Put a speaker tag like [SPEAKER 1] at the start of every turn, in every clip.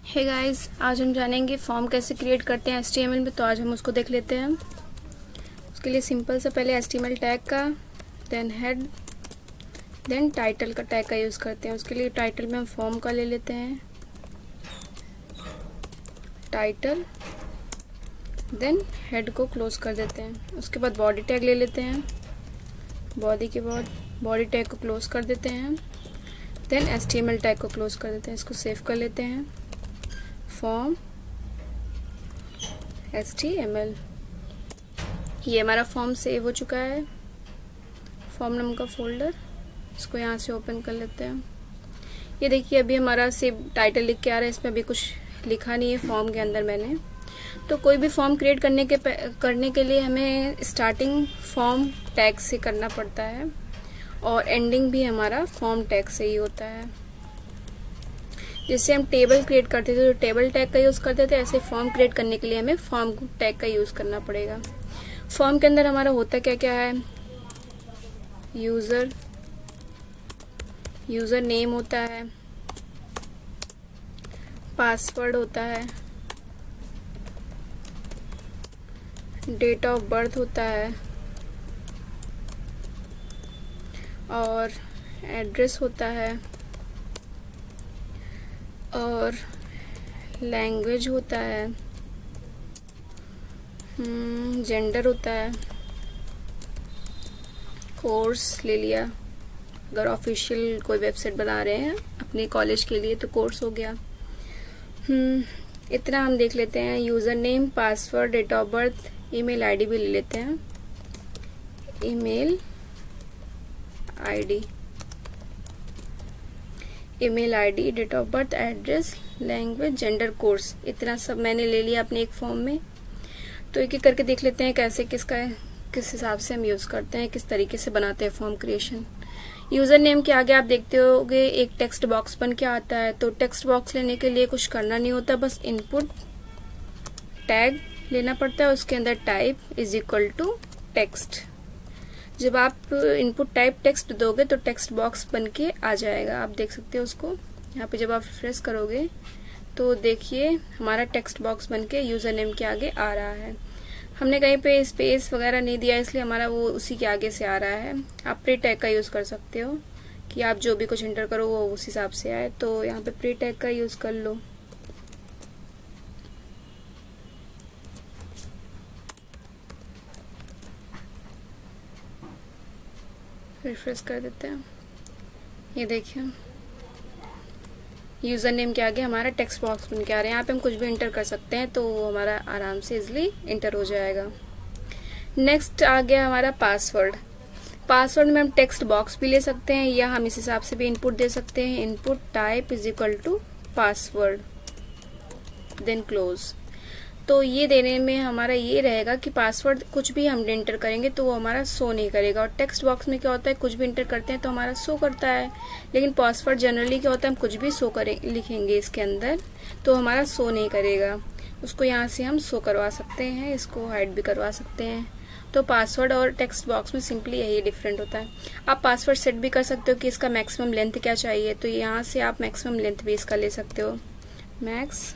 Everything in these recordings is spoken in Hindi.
[SPEAKER 1] हे गाइस, आज हम जानेंगे फॉर्म कैसे क्रिएट करते हैं HTML में। तो आज हम उसको देख लेते हैं। उसके लिए सिंपल सा पहले HTML टैग का, देन हेड, देन टाइटल का टैग का यूज़ करते हैं। उसके लिए टाइटल में हम फॉर्म का ले लेते हैं, टाइटल, देन हेड को क्लोज कर देते हैं। उसके बाद बॉडी टैग ले लेते हैं, बॉडी के बाद बॉडी टैग को क्लोज कर देते हैं, देन HTML टैग को क्लोज कर देते हैं। इसको सेव कर लेते हैं, फॉर्म HTML। ये हमारा फॉर्म सेव हो चुका है, फॉर्म नाम का फोल्डर। इसको यहाँ से ओपन कर लेते हैं। ये देखिए अभी हमारा सेव टाइटल लिख के आ रहा है, इसमें अभी कुछ लिखा नहीं है फॉर्म के अंदर मैंने। तो कोई भी फॉर्म क्रिएट करने के लिए हमें स्टार्टिंग फॉर्म टैग से करना पड़ता है और एंडिंग भी हमारा फॉर्म टैग से ही होता है। जैसे हम टेबल क्रिएट करते थे तो टेबल टैग का यूज़ करते थे, ऐसे फॉर्म क्रिएट करने के लिए हमें फॉर्म टैग का यूज़ करना पड़ेगा। फॉर्म के अंदर हमारा होता क्या क्या है, यूज़र नेम होता है, पासवर्ड होता है, डेट ऑफ बर्थ होता है और एड्रेस होता है और लैंग्वेज होता है, जेंडर होता है, कोर्स ले लिया, अगर ऑफिशियल कोई वेबसाइट बना रहे हैं अपने कॉलेज के लिए तो कोर्स हो गया। इतना हम देख लेते हैं। User name, password, date of birth, email ID भी ले लेते हैं। Email ID, date of birth, address, language, gender, course, इतना सब मैंने ले लिया अपने एक फॉर्म में। तो एक एक करके देख लेते हैं कैसे किस हिसाब से हम यूज़ करते हैं, किस तरीके से बनाते हैं फॉर्म क्रिएशन। यूज़र नेम के आगे आप देखते होगे एक टेक्स्ट बॉक्स बन के आता है। तो टेक्स्ट बॉक्स लेने के लिए कुछ करना नहीं होता, बस इनपुट टैग लेना पड़ता है। उसके अंदर type is equal to text. जब आप इनपुट टाइप टेक्स्ट दोगे तो टेक्स्ट बॉक्स बन के आ जाएगा, आप देख सकते हो उसको। यहाँ पे जब आप रिफ्रेश करोगे तो देखिए हमारा टेक्स्ट बॉक्स बन के यूज़र नेम के आगे आ रहा है। हमने कहीं पे स्पेस वगैरह नहीं दिया इसलिए हमारा वो उसी के आगे से आ रहा है। आप प्री टैग का यूज़ कर सकते हो कि आप जो भी कुछ एंटर करो वो उस हिसाब से आए। तो यहाँ पे प्री टैग का यूज़ कर लो। रिफ्रेश कर देते हैं। ये देखिए यूज़र नेम के आगे हमारा टेक्स्ट बॉक्स बन के आ रहे हैं। यहाँ पे हम कुछ भी इंटर कर सकते हैं तो वो हमारा आराम से इजिली इंटर हो जाएगा। नेक्स्ट आ गया हमारा पासवर्ड। पासवर्ड में हम टेक्स्ट बॉक्स भी ले सकते हैं या हम इस हिसाब से भी इनपुट दे सकते हैं। Input type is equal to password, then close. तो ये देने में हमारा ये रहेगा कि पासवर्ड कुछ भी हम इंटर करेंगे तो वो हमारा शो नहीं करेगा। और टेक्स्ट बॉक्स में क्या होता है, कुछ भी इंटर करते हैं तो हमारा शो करता है, लेकिन पासवर्ड जनरली क्या होता है, हम कुछ भी लिखेंगे इसके अंदर तो हमारा शो नहीं करेगा। उसको यहाँ से हम शो करवा सकते हैं, इसको हाइड भी करवा सकते हैं। तो पासवर्ड और टेक्स्ट बॉक्स में सिंपली यही डिफरेंट होता है। आप पासवर्ड सेट भी कर सकते हो कि इसका मैक्सिमम लेंथ क्या चाहिए, तो यहाँ से आप मैक्सिमम लेंथ भी इसका ले सकते हो। Max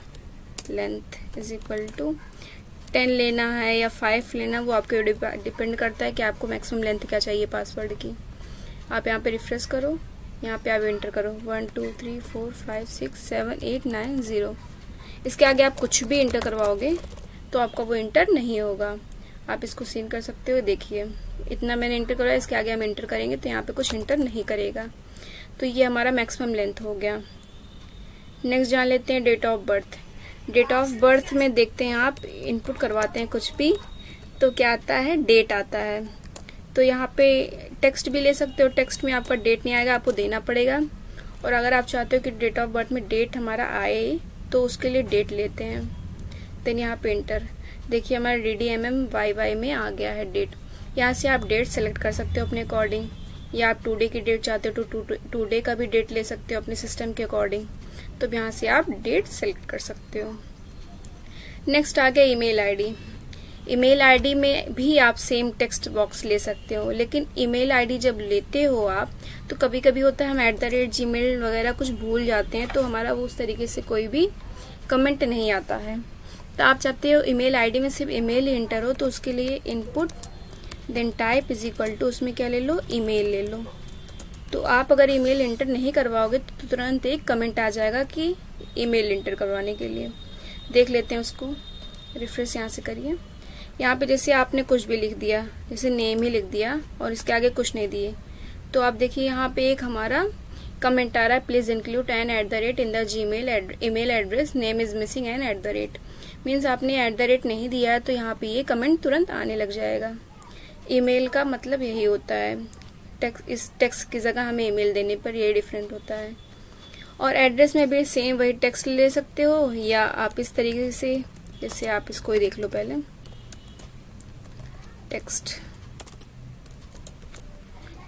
[SPEAKER 1] length is equal to 10 लेना है या 5 लेना, वो आपके डिपेंड करता है कि आपको मैक्सिमम लेंथ क्या चाहिए पासवर्ड की। आप यहाँ पे रिफ्रेश करो, यहाँ पे आप एंटर करो 1 2 3 4 5 6 7 8 9 0। इसके आगे आप कुछ भी इंटर करवाओगे तो आपका वो इंटर नहीं होगा। आप इसको सीन कर सकते हो। देखिए इतना मैंने इंटर करवाया, इसके आगे हम इंटर करेंगे तो यहाँ पे कुछ इंटर नहीं करेगा। तो ये हमारा मैक्सिमम लेंथ हो गया। नेक्स्ट जान लेते हैं date of birth. Date of birth में देखते हैं आप इनपुट करवाते हैं कुछ भी तो क्या आता है, डेट आता है। तो यहाँ पे टेक्स्ट भी ले सकते हो, टेक्स्ट में आपका डेट नहीं आएगा, आपको देना पड़ेगा। और अगर आप चाहते हो कि डेट ऑफ बर्थ में डेट हमारा आए तो उसके लिए डेट लेते हैं, देन यहाँ पे इंटर। देखिए हमारा DDMMYY में आ गया है डेट। यहाँ से आप डेट सेलेक्ट कर सकते हो अपने अकॉर्डिंग, या आप टुडे की डेट चाहते हो तो टुडे का भी डेट ले सकते हो अपने सिस्टम के अकॉर्डिंग। तो यहाँ से आप डेट सेलेक्ट कर सकते हो। नेक्स्ट आ गया ईमेल आईडी। ईमेल आईडी में भी आप सेम टेक्स्ट बॉक्स ले सकते हो, लेकिन ईमेल आईडी जब लेते हो आप तो कभी कभी होता है हम @gmail वगैरह कुछ भूल जाते हैं, तो हमारा वो उस तरीके से कोई भी कमेंट नहीं आता है। तो आप चाहते हो ईमेल आईडी में सिर्फ ईमेल ही इंटर हो, तो उसके लिए input then type is equal to उसमें क्या ले लो, ईमेल ले लो। तो आप अगर ईमेल इंटर नहीं करवाओगे तो तुरंत एक कमेंट आ जाएगा कि ईमेल इंटर करवाने के लिए। देख लेते हैं उसको, रिफ्रेश यहाँ से करिए। यहाँ पे जैसे आपने कुछ भी लिख दिया, जैसे नेम ही लिख दिया और इसके आगे कुछ नहीं दिए, तो आप देखिए यहाँ पे एक हमारा कमेंट आ रहा है, please include an @ in the Gmail email address, name is missing an @ means आपने @ नहीं दिया है, तो यहाँ पे ये कमेंट तुरंत आने लग जाएगा। ईमेल का मतलब यही होता है, इस टेक्स्ट की जगह हमें ईमेल देने पर ये डिफरेंट होता है। और एड्रेस में भी सेम वही टेक्स्ट ले सकते हो, या आप इस तरीके से, जैसे आप इसको ही देख लो पहले, टेक्स्ट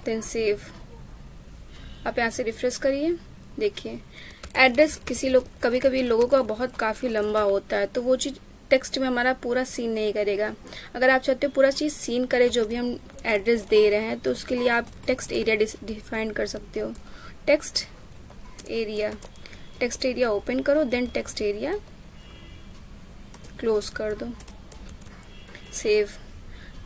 [SPEAKER 1] देन सेव। आप यहाँ से रिफ्रेश करिए, देखिए एड्रेस कभी कभी लोगों का बहुत काफी लंबा होता है, तो वो चीज टेक्स्ट में हमारा पूरा सीन नहीं करेगा। अगर आप चाहते हो पूरा चीज सीन करे जो भी हम एड्रेस दे रहे हैं, तो उसके लिए आप टेक्स्ट एरिया डिफाइन कर सकते हो। टेक्स्ट एरिया ओपन करो, देन टेक्स्ट एरिया क्लोज कर दो, सेव।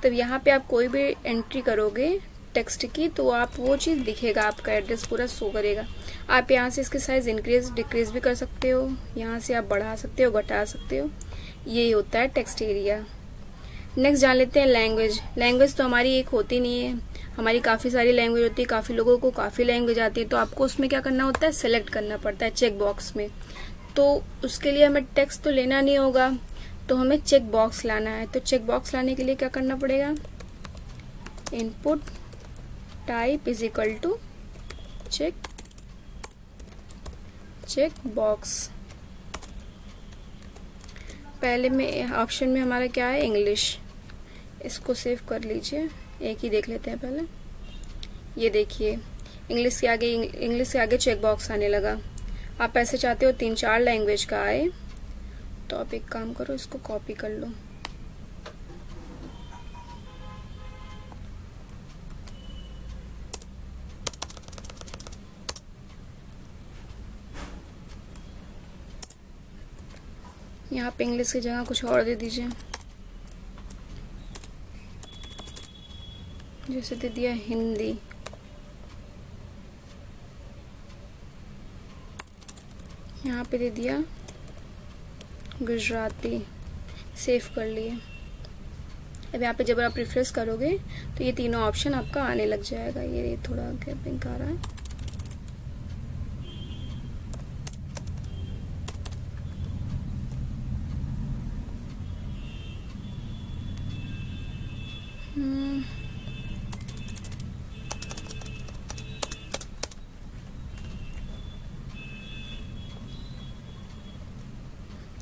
[SPEAKER 1] तब यहाँ पे आप कोई भी एंट्री करोगे टेक्स्ट की, तो आप वो चीज दिखेगा, आपका एड्रेस पूरा शो करेगा। आप यहाँ से इसके साइज इंक्रीज डिक्रीज भी कर सकते हो, यहाँ से आप बढ़ा सकते हो, घटा सकते हो। यही होता है टेक्स्ट एरिया। नेक्स्ट जान लेते हैं लैंग्वेज। लैंग्वेज तो हमारी एक होती नहीं है, हमारी काफी सारी लैंग्वेज होती है, काफी लोगों को काफी लैंग्वेज आती है, तो आपको उसमें क्या करना होता है, सेलेक्ट करना पड़ता है चेक बॉक्स में। तो उसके लिए हमें टेक्स्ट तो लेना नहीं होगा, तो हमें चेक बॉक्स लाना है। तो चेक बॉक्स लाने के लिए क्या करना पड़ेगा, input type is equal to check box. पहले में ऑप्शन में हमारा क्या है, इंग्लिश। इसको सेव कर लीजिए, एक ही देख लेते हैं पहले। ये देखिए इंग्लिश के आगे चेक बॉक्स आने लगा। आप ऐसे चाहते हो 3-4 लैंग्वेज का आए, तो आप एक काम करो, इसको कॉपी कर लो। यहाँ पे इंग्लिश की जगह कुछ और दे दीजिए, जैसे दे दिया हिंदी। यहाँ पे दे दिया गुजराती, सेव कर लिए। अब यहाँ पे जब आप रिफ्रेश करोगे तो ये तीनों ऑप्शन आपका आने लग जाएगा। ये थोड़ा गैपिंग आ रहा है,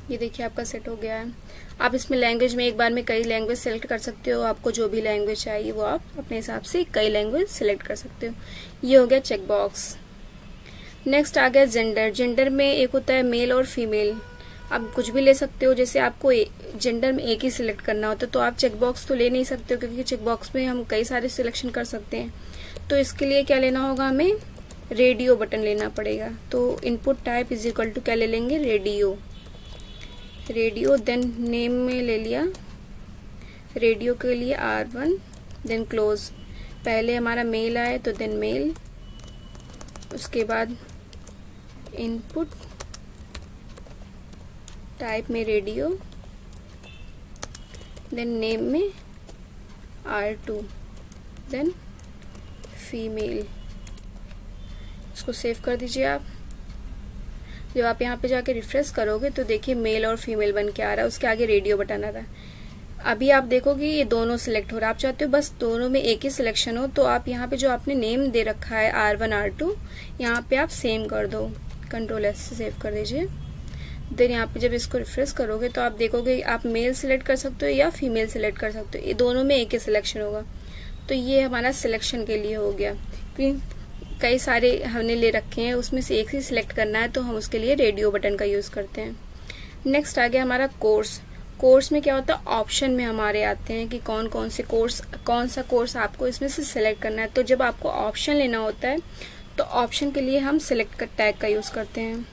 [SPEAKER 1] ये देखिए आपका सेट हो गया है। आप इसमें लैंग्वेज में एक बार में कई लैंग्वेज सेलेक्ट कर सकते हो, आपको जो भी लैंग्वेज चाहिए वो आप अपने हिसाब से कई लैंग्वेज सेलेक्ट कर सकते हो। ये हो गया चेक बॉक्स। नेक्स्ट आ गया जेंडर। जेंडर में एक होता है मेल और फीमेल, आप कुछ भी ले सकते हो। जैसे आपको जेंडर में एक ही सिलेक्ट करना होता है, तो आप चेक बॉक्स तो ले नहीं सकते हो, क्योंकि चेक बॉक्स में हम कई सारे सिलेक्शन कर सकते हैं। तो इसके लिए क्या लेना होगा, हमें रेडियो बटन लेना पड़ेगा। तो input type is equal to क्या ले लेंगे, रेडियो। देन नेम में ले लिया रेडियो के लिए R1, देन क्लोज। पहले हमारा मेल आए तो देन मेल, उसके बाद इनपुट टाइप में रेडियो, देन नेम में R2, देन फीमेल। इसको सेव कर दीजिए आप। जब आप यहाँ पे जाके रिफ्रेश करोगे तो देखिए मेल और फीमेल बन के आ रहा है, उसके आगे रेडियो बटन आ रहा है। अभी आप देखोगे ये दोनों सिलेक्ट हो रहा है। आप चाहते हो बस दोनों में एक ही सिलेक्शन हो, तो आप यहाँ पे जो आपने नेम दे रखा है R1 R2, यहाँ पे आप सेम कर दो, Ctrl+S से सेव कर दीजिए। देन यहाँ पे जब इसको रिफ्रेश करोगे तो आप देखोगे आप मेल सिलेक्ट कर सकते हो या फीमेल सिलेक्ट कर सकते हो, ये दोनों में एक ही सिलेक्शन होगा। तो ये हमारा सिलेक्शन के लिए हो गया, क्योंकि कई सारे हमने ले रखे हैं, उसमें से एक ही सिलेक्ट करना है, तो हम उसके लिए रेडियो बटन का यूज करते हैं। नेक्स्ट आ गया हमारा कोर्स। कोर्स में क्या होता है, ऑप्शन में हमारे आते हैं कि कौन कौन से कोर्स, कौन सा कोर्स आपको इसमें से सिलेक्ट करना है। तो जब आपको ऑप्शन लेना होता है तो ऑप्शन के लिए हम सिलेक्ट का टैग का यूज़ करते हैं।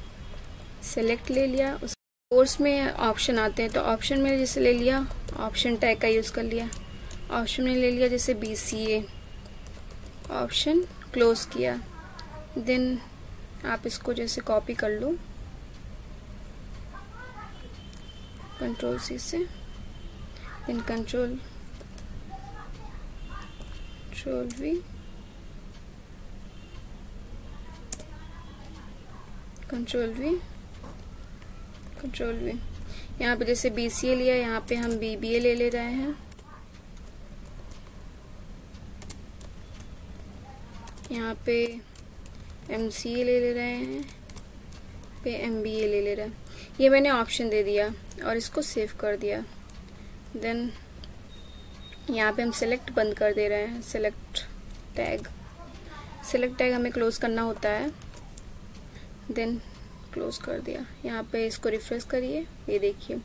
[SPEAKER 1] सिलेक्ट ले लिया, उस कोर्स में ऑप्शन आते हैं तो ऑप्शन में जैसे ले लिया, ऑप्शन टैग का यूज़ कर लिया। ऑप्शन में ले लिया जैसे BCA, ऑप्शन क्लोज किया। देन आप इसको जैसे कॉपी कर लो Ctrl+C से, देन Ctrl+V, Ctrl+V, Ctrl+V। यहाँ पे जैसे BCA लिया, यहाँ पे हम BBA ले रहे हैं। यहाँ पे MCA ले रहे हैं, पे MBA ले रहे हैं। ये मैंने ऑप्शन दे दिया और इसको सेव कर दिया। देन यहाँ पे हम सिलेक्ट बंद कर दे रहे हैं, सिलेक्ट टैग हमें क्लोज करना होता है। देन क्लोज कर दिया। यहाँ पे इसको रिफ्रेश करिए, ये देखिए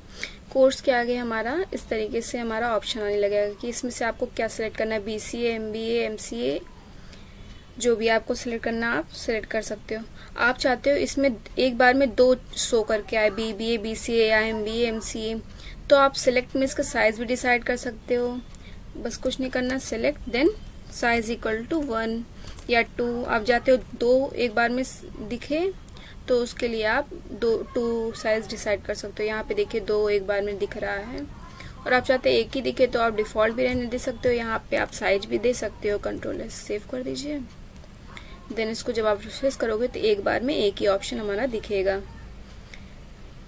[SPEAKER 1] कोर्स के आगे हमारा इस तरीके से हमारा ऑप्शन आने लगेगा कि इसमें से आपको क्या सिलेक्ट करना है, BCA, MBA, MCA, जो भी आपको सिलेक्ट करना आप सिलेक्ट कर सकते हो। आप चाहते हो इसमें एक बार में 2 शो करके आए, BBA, BCA या MBA, MCA, तो आप सिलेक्ट में इसका साइज भी डिसाइड कर सकते हो। बस कुछ नहीं करना, select then size equal to 1 या 2। आप चाहते हो 2 एक बार में दिखे तो उसके लिए आप 2 साइज डिसाइड कर सकते हो। यहाँ पे देखिए 2 एक बार में दिख रहा है, और आप चाहते हैं एक ही दिखे तो आप डिफॉल्ट भी रहने दे सकते हो। यहाँ पे आप साइज भी दे सकते हो। Ctrl+S सेव कर दीजिए। देन इसको जब आप रिफ्रेश करोगे तो एक बार में एक ही ऑप्शन हमारा दिखेगा।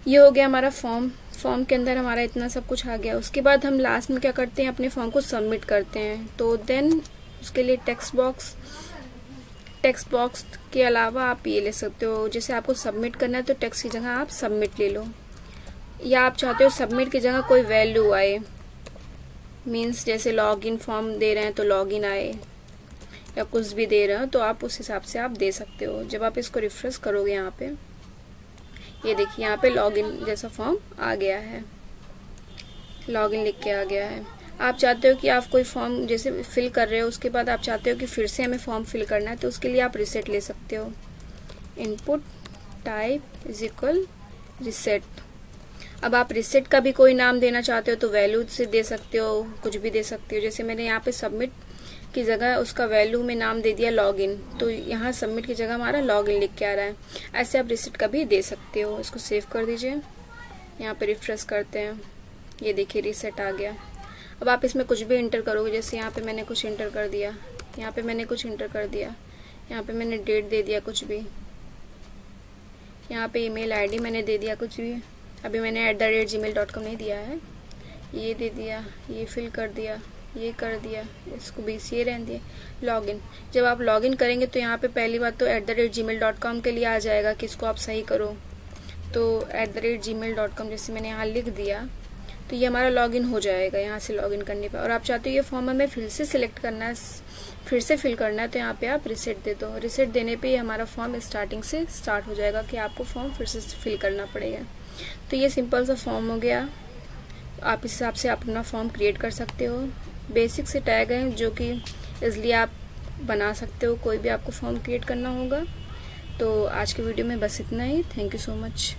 [SPEAKER 1] ये हो गया हमारा फॉर्म के अंदर हमारा इतना सब कुछ आ गया। उसके बाद हम लास्ट में क्या करते हैं, अपने फॉर्म को सबमिट करते हैं। तो देन उसके लिए टेक्स्ट बॉक्स के अलावा आप ये ले सकते हो, जैसे आपको सबमिट करना है तो टेक्स्ट की जगह आप सबमिट ले लो, या आप चाहते हो सबमिट की जगह कोई वैल्यू आए, मीन्स जैसे लॉगिन फॉर्म दे रहे हैं तो लॉगिन आए, या कुछ भी दे रहे हो तो आप उस हिसाब से आप दे सकते हो। जब आप इसको रिफ्रेश करोगे यहाँ पे ये देखिए यहाँ पे लॉगिन जैसा फॉर्म आ गया है, लॉगिन लिख के आ गया है। आप चाहते हो कि आप कोई फॉर्म जैसे फिल कर रहे हो, उसके बाद आप चाहते हो कि फिर से हमें फॉर्म फिल करना है, तो उसके लिए आप रिसेट ले सकते हो। Input type is equal reset. अब आप रिसेट का भी कोई नाम देना चाहते हो तो वैल्यू से दे सकते हो, कुछ भी दे सकते हो। जैसे मैंने यहाँ पे सबमिट की जगह उसका वैल्यू में नाम दे दिया लॉगिन, तो यहाँ सबमिट की जगह हमारा लॉगिन लिख के आ रहा है। ऐसे आप रिसेट का भी दे सकते हो। इसको सेव कर दीजिए। यहाँ पे रिफ्रेश करते हैं, ये देखिए रिसेट आ गया। अब आप इसमें कुछ भी इंटर करोगे, जैसे यहाँ पे मैंने कुछ इंटर कर दिया, यहाँ पे मैंने कुछ इंटर कर दिया, यहाँ पे मैंने डेट दे दिया कुछ भी, यहाँ पे ईमेल आईडी मैंने दे दिया कुछ भी। अभी मैंने @gmail.com नहीं दिया है, ये दे दिया, ये फिल कर दिया, ये कर दिया, इसको BCA रहने दिए। लॉगिन, जब आप लॉगिन करेंगे तो यहाँ पे पहली बात तो @gmail.com के लिए आ जाएगा कि इसको आप सही करो। तो @gmail.com जैसे मैंने यहाँ लिख दिया तो ये हमारा लॉगिन हो जाएगा यहाँ से लॉगिन करने पर। और आप चाहते हो ये फॉर्म हमें फिर से सिलेक्ट करना है, फिर से फिल करना है, तो यहाँ पे आप रिसेट दे दो। रिसेट देने पे हमारा फॉर्म स्टार्टिंग से स्टार्ट हो जाएगा कि आपको फॉर्म फिर से फिल करना पड़ेगा। तो ये सिंपल सा फॉर्म हो गया। आप इस हिसाब से अपना फॉर्म क्रिएट कर सकते हो। बेसिक से टैग हैं जो कि इजली आप बना सकते हो, कोई भी आपको फॉर्म क्रिएट करना होगा। तो आज के वीडियो में बस इतना ही। Thank you so much.